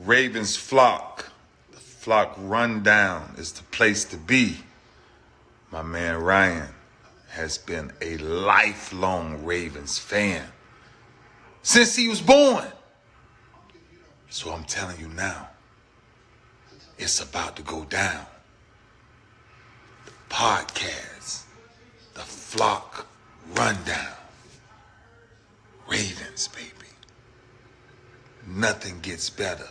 Ravens flock. The flock rundown is the place to be. My man Ryan has been a lifelong Ravens fan since he was born. So I'm telling you now, it's about to go down. The podcast, the flock rundown. Ravens, baby. Nothing gets better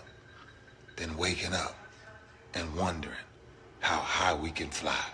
than waking up and wondering how high we can fly.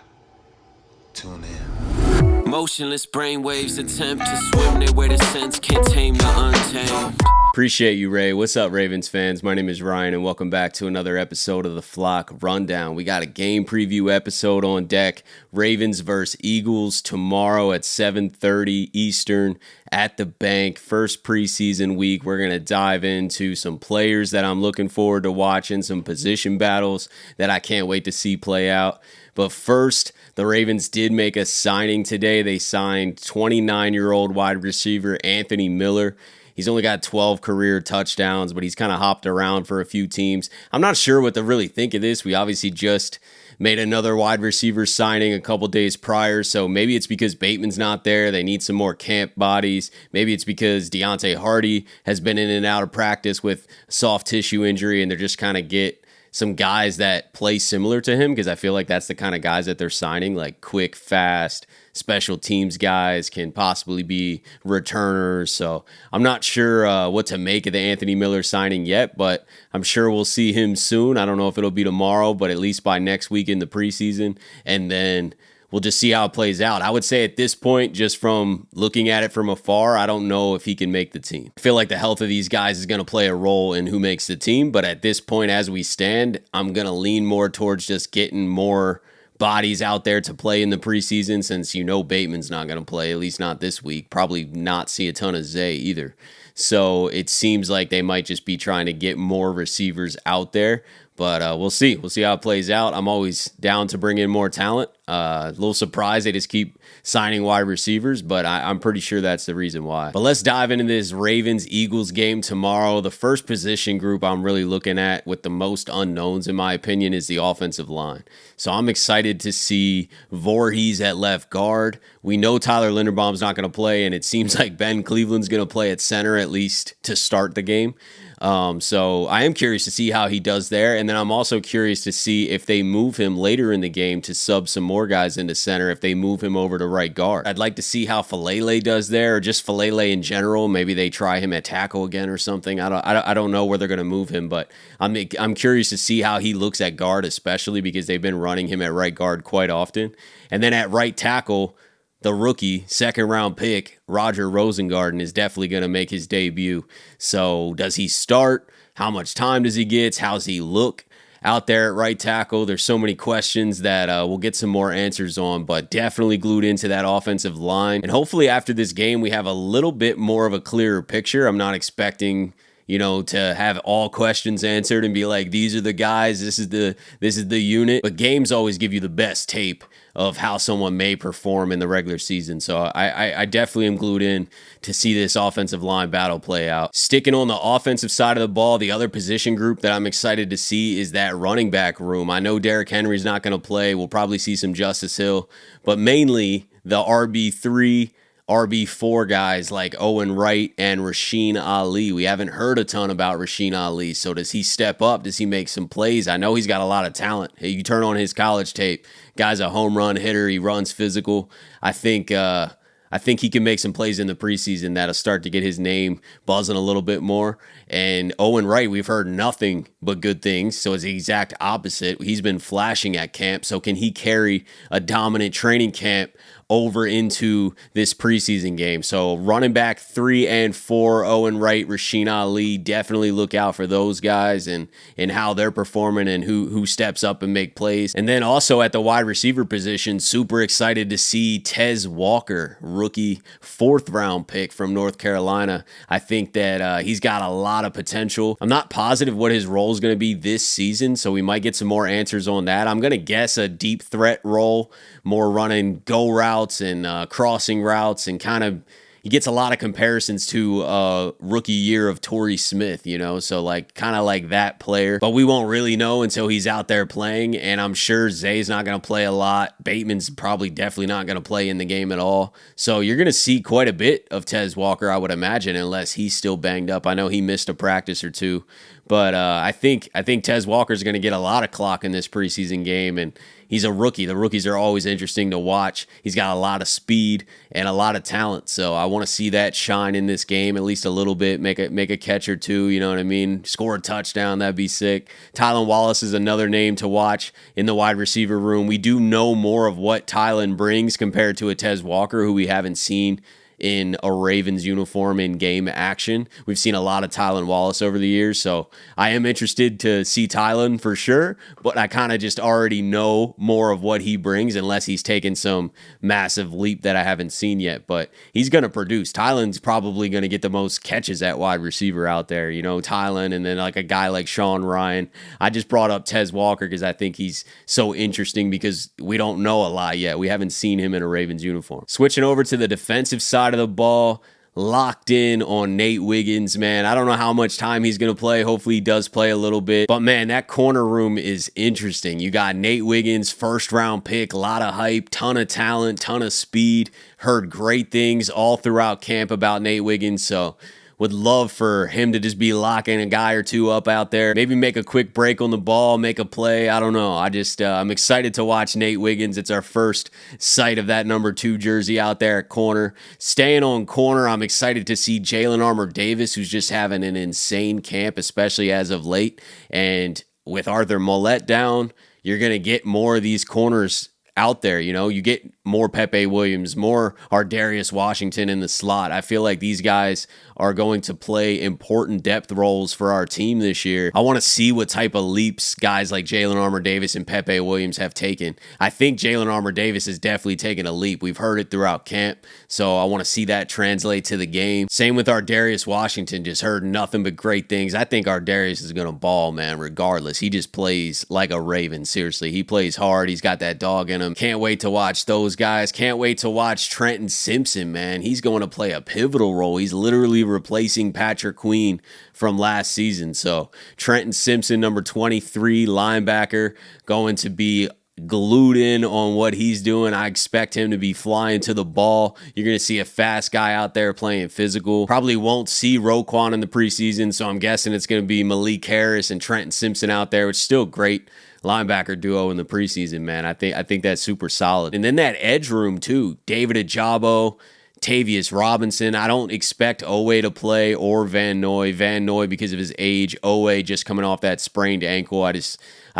Tune in. Motionless brainwaves attempt to swim their way to sense, can't tame the untamed. Appreciate you, Ray. What's up, Ravens fans? My name is Ryan, and welcome back to another episode of the Flock Rundown. We got a game preview episode on deck. Ravens versus Eagles tomorrow at 7:30 Eastern at the bank. First preseason week. We're going to dive into some players that I'm looking forward to watching, some position battles that I can't wait to see play out. But first, the Ravens did make a signing today. They signed 29-year-old wide receiver Anthony Miller. He's only got 12 career touchdowns, but he's kind of hopped around for a few teams. I'm not sure what to really think of this. We obviously just made another wide receiver signing a couple days prior, so maybe it's because Bateman's not there. They need some more camp bodies. Maybe it's because Deontay Hardy has been in and out of practice with soft tissue injury, and they're just kind of get some guys that play similar to him, because I feel like that's the kind of guys that they're signing, like quick, fast, special teams guys, can possibly be returners. So I'm not sure what to make of the Anthony Miller signing yet, but I'm sure we'll see him soon. I don't know if it'll be tomorrow, but at least by next week in the preseason, and then we'll just see how it plays out. I would say at this point, just from looking at it from afar, I don't know if he can make the team. I feel like the health of these guys is going to play a role in who makes the team, but at this point, as we stand, I'm going to lean more towards just getting more bodies out there to play in the preseason, since you know Bateman's not going to play, at least not this week. Probably not see a ton of Zay either. So it seems like they might just be trying to get more receivers out there. But we'll see. We'll see how it plays out. I'm always down to bring in more talent. A little surprised they just keep signing wide receivers, but I'm pretty sure that's the reason why. But let's dive into this Ravens-Eagles game tomorrow. The first position group I'm really looking at with the most unknowns, in my opinion, is the offensive line. So I'm excited to see Voorhees at left guard. We know Tyler Linderbaum's not going to play, and it seems like Ben Cleveland's going to play at center, at least to start the game. So I am curious to see how he does there. And then I'm also curious to see if they move him later in the game to sub some more guys into center, if they move him over to right guard. I'd like to see how Falele does there, or just Falele in general. Maybe they try him at tackle again or something. I don't know where they're going to move him, but I'm curious to see how he looks at guard, especially because they've been running him at right guard quite often. And then at right tackle, the rookie, second-round pick, Roger Rosengarten, is definitely going to make his debut. So does he start? How much time does he get? How's he look out there at right tackle? There's so many questions that we'll get some more answers on, but definitely glued into that offensive line. And hopefully after this game, we have a little bit more of a clearer picture. I'm not expecting to have all questions answered and be like, these are the guys, this is the unit. But games always give you the best tape of how someone may perform in the regular season. So I definitely am glued in to see this offensive line battle play out. Sticking on the offensive side of the ball, the other position group that I'm excited to see is that running back room. I know Derrick Henry's not going to play. We'll probably see some Justice Hill, but mainly the RB3, RB4 guys like Owen, Wright, and Rasheen Ali. We haven't heard a ton about Rasheen Ali, so does he step up? Does he make some plays? I know he's got a lot of talent. Hey, you turn on his college tape, guy's a home run hitter. He runs physical. I think he can make some plays in the preseason that'll start to get his name buzzing a little bit more. And Owen Wright, we've heard nothing but good things, so it's the exact opposite. He's been flashing at camp, so can he carry a dominant training camp over into this preseason game? So running back 3 and 4, Owen Wright, Rasheen Ali, definitely look out for those guys and how they're performing and who steps up and make plays. And then also at the wide receiver position, super excited to see Tez Walker, rookie 4th round pick from North Carolina. I think that he's got a lot of potential. I'm not positive what his role is going to be this season, so we might get some more answers on that. I'm going to guess a deep threat role, more running go routes and crossing routes and kind of he gets a lot of comparisons to rookie year of Torrey Smith, so like kind of like that player. But we won't really know until he's out there playing, and I'm sure Zay's not going to play a lot. Bateman's probably definitely not going to play in the game at all. So you're going to see quite a bit of Tez Walker, I would imagine, unless he's still banged up. I know he missed a practice or two, but I think Tez Walker's going to get a lot of clock in this preseason game, and he's a rookie. The rookies are always interesting to watch. He's got a lot of speed and a lot of talent, so I want to see that shine in this game at least a little bit. Make a catch or two, you know what I mean? Score a touchdown, that'd be sick. Tylan Wallace is another name to watch in the wide receiver room. We do know more of what Tylan brings compared to a Tez Walker, who we haven't seen in a Ravens uniform in game action. We've seen a lot of Tylan Wallace over the years, so I am interested to see Tylan for sure, but I kind of just already know more of what he brings unless he's taken some massive leap that I haven't seen yet, but he's going to produce. Tylan's probably going to get the most catches at wide receiver out there, Tylan, and then like a guy like Sean Ryan. I just brought up Tez Walker because I think he's so interesting because we don't know a lot yet. We haven't seen him in a Ravens uniform. Switching over to the defensive side of the ball, locked in on Nate Wiggins, man. I don't know how much time he's going to play. Hopefully he does play a little bit. But man, that corner room is interesting. You got Nate Wiggins, first round pick, a lot of hype, ton of talent, ton of speed. Heard great things all throughout camp about Nate Wiggins. So would love for him to just be locking a guy or two up out there. Maybe make a quick break on the ball, make a play. I don't know. I'm excited to watch Nate Wiggins. It's our first sight of that number 2 jersey out there at corner. Staying on corner, I'm excited to see Jalen Armour-Davis, who's just having an insane camp, especially as of late. And with Arthur Mollett down, you're going to get more of these corners out there. You get more Pepe Williams, more Ardarius Washington in the slot. I feel like these guys are going to play important depth roles for our team this year. I want to see what type of leaps guys like Jalen Armour-Davis and Pepe Williams have taken. I think Jalen Armour-Davis has definitely taken a leap. We've heard it throughout camp, so I want to see that translate to the game. Same with Ardarius Washington, just heard nothing but great things. I think Ardarius is going to ball, man, regardless. He just plays like a Raven, seriously. He plays hard. He's got that dog in him. Can't wait to watch those guys. Can't wait to watch Trenton Simpson, man. He's going to play a pivotal role. He's literally replacing Patrick Queen from last season. So Trenton Simpson, number 23 linebacker, going to be glued in on what he's doing. I expect him to be flying to the ball. You're going to see a fast guy out there playing physical. Probably won't see Roquan in the preseason, so I'm guessing it's going to be Malik Harris and Trenton Simpson out there, which is still great linebacker duo in the preseason, man. I think that's super solid. And then that edge room too, David Ojabo, Tavius Robinson. I don't expect Owe to play or Van Noy. Van Noy because of his age. Owe just coming off that sprained ankle. I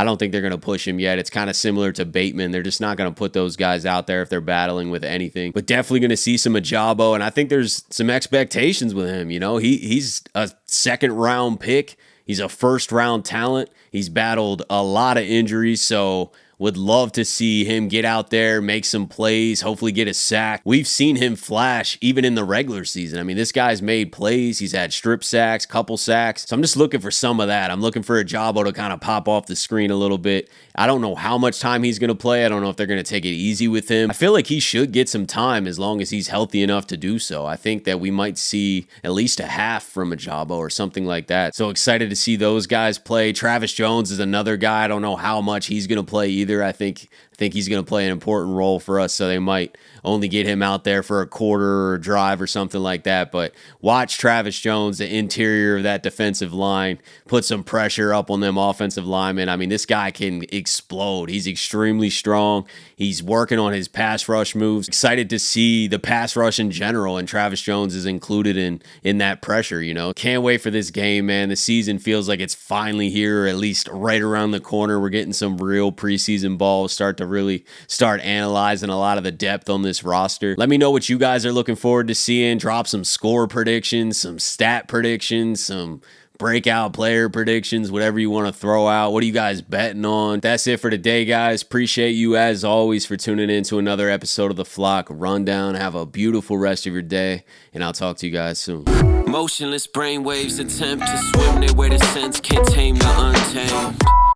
don't think they're going to push him yet. It's kind of similar to Bateman. They're just not going to put those guys out there if they're battling with anything. But definitely going to see some Ojabo, and I think there's some expectations with him. He's a second-round pick. He's a first-round talent. He's battled a lot of injuries, so would love to see him get out there, make some plays, hopefully get a sack. We've seen him flash even in the regular season. I mean, this guy's made plays. He's had strip sacks, couple sacks. So I'm just looking for some of that. I'm looking for Ojabo to kind of pop off the screen a little bit. I don't know how much time he's going to play. I don't know if they're going to take it easy with him. I feel like he should get some time as long as he's healthy enough to do so. I think that we might see at least a half from Ojabo or something like that. So excited to see those guys play. Travis Jones is another guy. I don't know how much he's going to play either. I think he's going to play an important role for us, so they might only get him out there for a quarter or a drive or something like that. But watch Travis Jones, the interior of that defensive line, put some pressure up on them offensive linemen. I mean, this guy can explode. He's extremely strong. He's working on his pass rush moves. Excited to see the pass rush in general, and Travis Jones is included in that pressure, Can't wait for this game, man. The season feels like it's finally here, or at least right around the corner. We're getting some real preseason ball, start analyzing a lot of the depth on this roster. Let me know what you guys are looking forward to seeing. Drop some score predictions, some stat predictions, some breakout player predictions, whatever you want to throw out. What are you guys betting on? That's it for today, guys. Appreciate you as always for tuning in to another episode of the Flock Rundown. Have a beautiful rest of your day, and I'll talk to you guys soon. Motionless brainwaves attempt to swim their way to sense, can't tame the untamed.